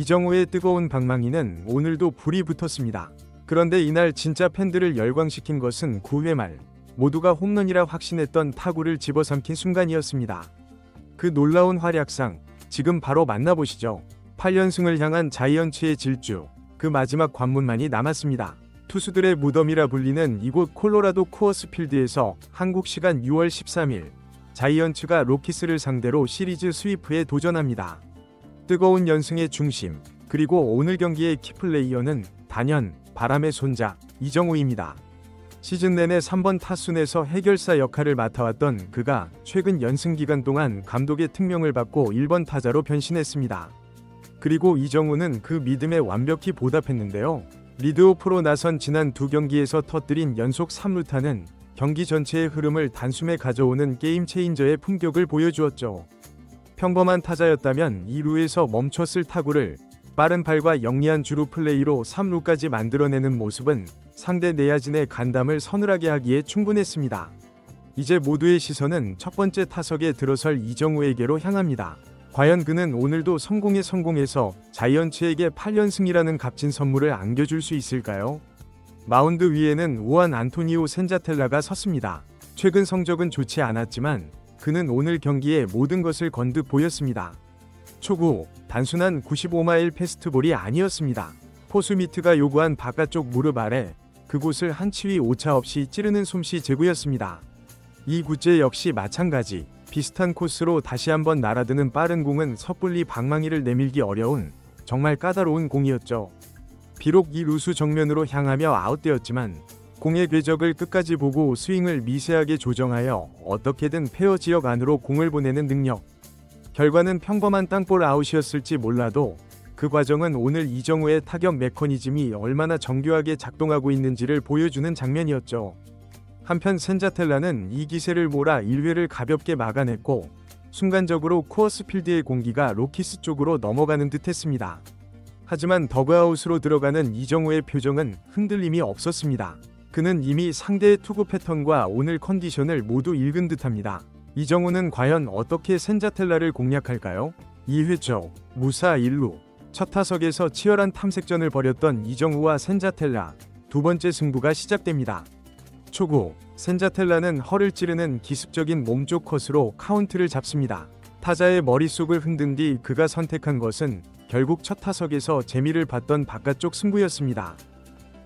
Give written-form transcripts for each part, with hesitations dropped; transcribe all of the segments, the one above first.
이정우의 뜨거운 방망이는 오늘도 불이 붙었습니다. 그런데 이날 진짜 팬들을 열광시킨 것은 9회 말 모두가 홈런이라 확신했던 타구를 집어삼킨 순간이었습니다. 그 놀라운 활약상 지금 바로 만나보시죠. 8연승을 향한 자이언츠의 질주, 그 마지막 관문만이 남았습니다. 투수들의 무덤이라 불리는 이곳 콜로라도 쿠어스 필드에서 한국 시간 6월 13일 자이언츠가 로키스를 상대로 시리즈 스위프에 도전합니다. 뜨거운 연승의 중심, 그리고 오늘 경기의 키플레이어는 단연 바람의 손자 이정우입니다. 시즌 내내 3번 타순에서 해결사 역할을 맡아왔던 그가 최근 연승 기간 동안 감독의 특명을 받고 1번 타자로 변신했습니다. 그리고 이정우는 그 믿음에 완벽히 보답했는데요. 리드오프로 나선 지난 두 경기에서 터뜨린 연속 3루타는 경기 전체의 흐름을 단숨에 가져오는 게임 체인저의 품격을 보여주었죠. 평범한 타자였다면 2루에서 멈췄을 타구를 빠른 발과 영리한 주루 플레이로 3루까지 만들어내는 모습은 상대 내야진의 간담을 서늘하게 하기에 충분했습니다. 이제 모두의 시선은 첫 번째 타석에 들어설 이정우에게로 향합니다. 과연 그는 오늘도 성공해서 자이언츠에게 8연승이라는 값진 선물을 안겨줄 수 있을까요? 마운드 위에는 우한 안토니오 센자텔라가 섰습니다. 최근 성적은 좋지 않았지만 그는 오늘 경기에 모든 것을 거듭 보였습니다. 초구, 단순한 95마일 패스트볼이 아니었습니다. 포수 미트가 요구한 바깥쪽 무릎 아래 그곳을 한 치위 오차 없이 찌르는 솜씨 제구였습니다. 이 구째 역시 마찬가지. 비슷한 코스로 다시 한번 날아드는 빠른 공은 섣불리 방망이를 내밀기 어려운 정말 까다로운 공이었죠. 비록 이 루수 정면으로 향하며 아웃되었지만 공의 궤적을 끝까지 보고 스윙을 미세하게 조정하여 어떻게든 페어 지역 안으로 공을 보내는 능력. 결과는 평범한 땅볼 아웃이었을지 몰라도 그 과정은 오늘 이정우의 타격 메커니즘이 얼마나 정교하게 작동하고 있는지를 보여주는 장면이었죠. 한편 센자텔라는 이 기세를 몰아 1회를 가볍게 막아냈고 순간적으로 쿠어스 필드의 공기가 로키스 쪽으로 넘어가는 듯했습니다. 하지만 더그아웃으로 들어가는 이정우의 표정은 흔들림이 없었습니다. 그는 이미 상대의 투구 패턴과 오늘 컨디션을 모두 읽은 듯합니다. 이정우는 과연 어떻게 센자텔라를 공략할까요? 2회 초 무사 1루. 첫 타석에서 치열한 탐색전을 벌였던 이정우와 센자텔라. 두 번째 승부가 시작됩니다. 초구, 센자텔라는 허를 찌르는 기습적인 몸쪽 컷으로 카운트를 잡습니다. 타자의 머릿속을 흔든 뒤 그가 선택한 것은 결국 첫 타석에서 재미를 봤던 바깥쪽 승부였습니다.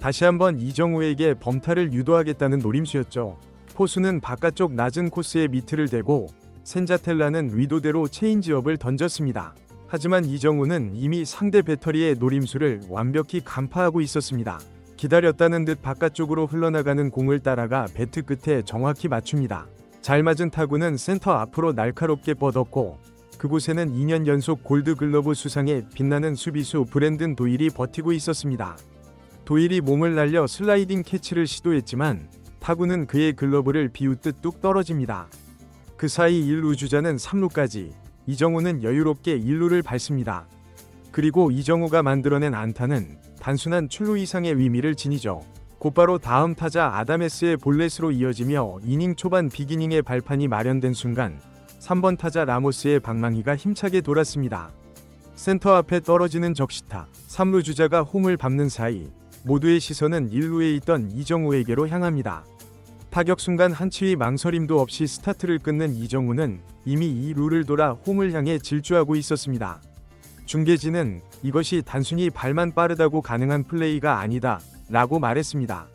다시 한번 이정우에게 범타를 유도하겠다는 노림수였죠. 포수는 바깥쪽 낮은 코스에 미트를 대고 센자텔라는 의도대로 체인지업을 던졌습니다. 하지만 이정우는 이미 상대 배터리의 노림수를 완벽히 간파하고 있었습니다. 기다렸다는 듯 바깥쪽으로 흘러나가는 공을 따라가 배트 끝에 정확히 맞춥니다. 잘 맞은 타구는 센터 앞으로 날카롭게 뻗었고 그곳에는 2년 연속 골드글러브 수상에 빛나는 수비수 브랜든 도일이 버티고 있었습니다. 도일이 몸을 날려 슬라이딩 캐치를 시도했지만 타구는 그의 글러브를 비웃듯 뚝 떨어집니다. 그 사이 1루 주자는 3루까지, 이정우는 여유롭게 1루를 밟습니다. 그리고 이정우가 만들어낸 안타는 단순한 출루 이상의 의미를 지니죠. 곧바로 다음 타자 아다메스의 볼넷으로 이어지며 이닝 초반 비기닝의 발판이 마련된 순간 3번 타자 라모스의 방망이가 힘차게 돌았습니다. 센터 앞에 떨어지는 적시타, 3루 주자가 홈을 밟는 사이 모두의 시선은 1루에 있던 이정우에게로 향합니다. 타격 순간 한치의 망설임도 없이 스타트를 끊는 이정우는 이미 2루를 돌아 홈을 향해 질주하고 있었습니다. 중계진은 이것이 단순히 발만 빠르다고 가능한 플레이가 아니다 라고 말했습니다.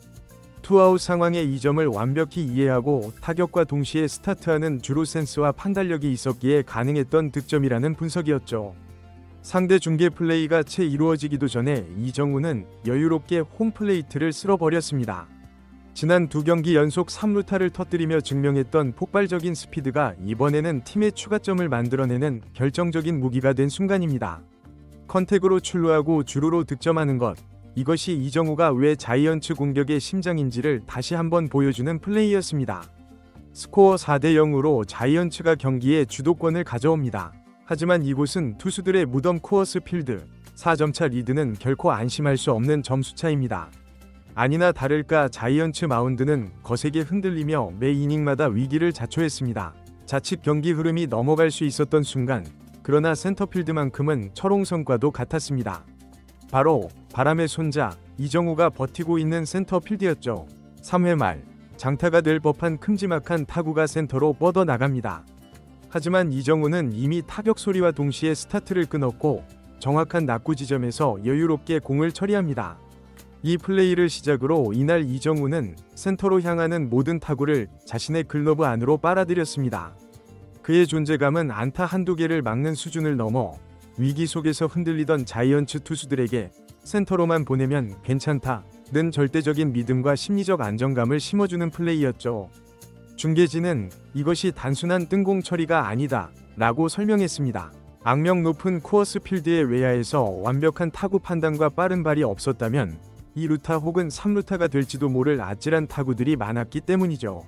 투아웃 상황의 이 점을 완벽히 이해하고 타격과 동시에 스타트하는 주루 센스와 판단력이 있었기에 가능했던 득점이라는 분석이었죠. 상대 중계 플레이가 채 이루어지기도 전에 이정우는 여유롭게 홈플레이트를 쓸어버렸습니다. 지난 두 경기 연속 3루타를 터뜨리며 증명했던 폭발적인 스피드가 이번에는 팀의 추가점을 만들어내는 결정적인 무기가 된 순간입니다. 컨택으로 출루하고 주루로 득점하는 것, 이것이 이정우가 왜 자이언츠 공격의 심장인지를 다시 한번 보여주는 플레이였습니다. 스코어 4대 0으로 자이언츠가 경기의 주도권을 가져옵니다. 하지만 이곳은 투수들의 무덤 쿠어스 필드, 4점차 리드는 결코 안심할 수 없는 점수차입니다. 아니나 다를까 자이언츠 마운드는 거세게 흔들리며 매 이닝마다 위기를 자초했습니다. 자칫 경기 흐름이 넘어갈 수 있었던 순간 그러나 센터필드만큼은 철옹성과도 같았습니다. 바로 바람의 손자 이정우가 버티고 있는 센터필드였죠. 3회 말 장타가 될 법한 큼지막한 타구가 센터로 뻗어나갑니다. 하지만 이정우는 이미 타격 소리와 동시에 스타트를 끊었고 정확한 낙구 지점에서 여유롭게 공을 처리합니다. 이 플레이를 시작으로 이날 이정우는 센터로 향하는 모든 타구를 자신의 글러브 안으로 빨아들였습니다. 그의 존재감은 안타 한두 개를 막는 수준을 넘어 위기 속에서 흔들리던 자이언츠 투수들에게 센터로만 보내면 괜찮다는 절대적인 믿음과 심리적 안정감을 심어주는 플레이였죠. 중계진은 이것이 단순한 뜬공 처리가 아니다 라고 설명했습니다. 악명 높은 코어스 필드의 외야에서 완벽한 타구 판단과 빠른 발이 없었다면 2루타 혹은 3루타가 될지도 모를 아찔한 타구들이 많았기 때문이죠.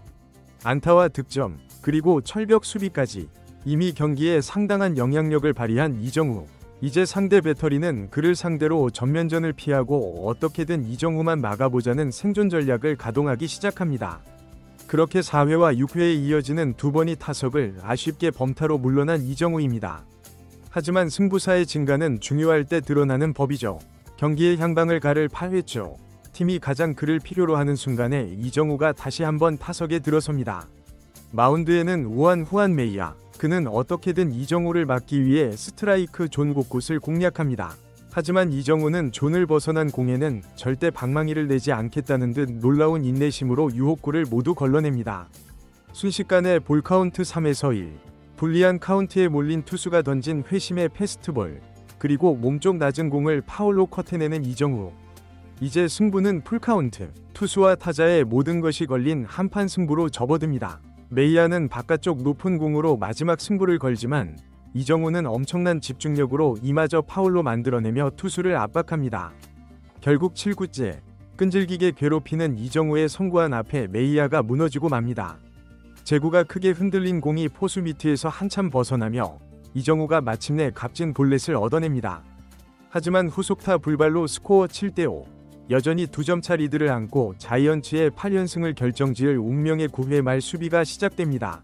안타와 득점, 그리고 철벽 수비까지 이미 경기에 상당한 영향력을 발휘한 이정우. 이제 상대 배터리는 그를 상대로 전면전을 피하고 어떻게든 이정우만 막아보자는 생존 전략을 가동하기 시작합니다. 그렇게 4회와 6회에 이어지는 두 번의 타석을 아쉽게 범타로 물러난 이정우입니다. 하지만 승부사의 진가는 중요할 때 드러나는 법이죠. 경기의 향방을 가를 8회초, 팀이 가장 그를 필요로 하는 순간에 이정우가 다시 한번 타석에 들어섭니다. 마운드에는 우한 후안 메이야. 그는 어떻게든 이정우를 막기 위해 스트라이크 존 곳곳을 공략합니다. 하지만 이정우는 존을 벗어난 공에는 절대 방망이를 내지 않겠다는 듯 놀라운 인내심으로 유혹구를 모두 걸러냅니다. 순식간에 볼카운트 3에서 1, 불리한 카운트에 몰린 투수가 던진 회심의 패스트볼, 그리고 몸쪽 낮은 공을 파울로 컷해내는 이정우. 이제 승부는 풀카운트, 투수와 타자의 모든 것이 걸린 한판 승부로 접어듭니다. 메이야는 바깥쪽 높은 공으로 마지막 승부를 걸지만 이정우는 엄청난 집중력으로 이마저 파울로 만들어내며 투수를 압박합니다. 결국 7구째, 끈질기게 괴롭히는 이정우의 성구안 앞에 메이야가 무너지고 맙니다. 제구가 크게 흔들린 공이 포수 미트에서 한참 벗어나며 이정우가 마침내 값진 볼넷을 얻어냅니다. 하지만 후속타 불발로 스코어 7대5, 여전히 2점차 리드를 안고 자이언츠의 8연승을 결정지을 운명의 9회 말 수비가 시작됩니다.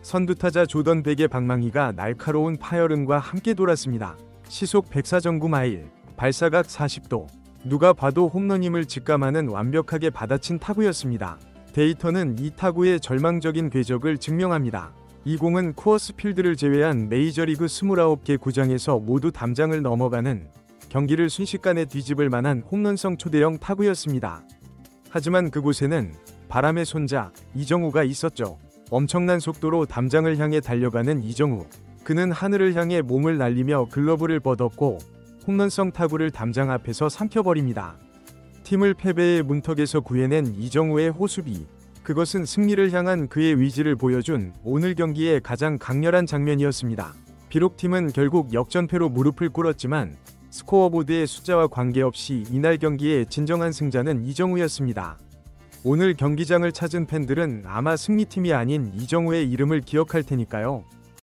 선두타자 조던 백의 방망이가 날카로운 파열음과 함께 돌았습니다. 시속 104.9마일, 발사각 40도, 누가 봐도 홈런임을 직감하는 완벽하게 받아친 타구였습니다. 데이터는 이 타구의 절망적인 궤적을 증명합니다. 이 공은 코어스 필드를 제외한 메이저리그 29개 구장에서 모두 담장을 넘어가는 경기를 순식간에 뒤집을 만한 홈런성 초대형 타구였습니다. 하지만 그곳에는 바람의 손자 이정우가 있었죠. 엄청난 속도로 담장을 향해 달려가는 이정우. 그는 하늘을 향해 몸을 날리며 글러브를 뻗었고 홈런성 타구를 담장 앞에서 삼켜버립니다. 팀을 패배의 문턱에서 구해낸 이정우의 호수비. 그것은 승리를 향한 그의 의지를 보여준 오늘 경기의 가장 강렬한 장면이었습니다. 비록 팀은 결국 역전패로 무릎을 꿇었지만 스코어보드의 숫자와 관계없이 이날 경기의 진정한 승자는 이정우였습니다. 오늘 경기장을 찾은 팬들은 아마 승리팀이 아닌 이정우의 이름을 기억할 테니까요.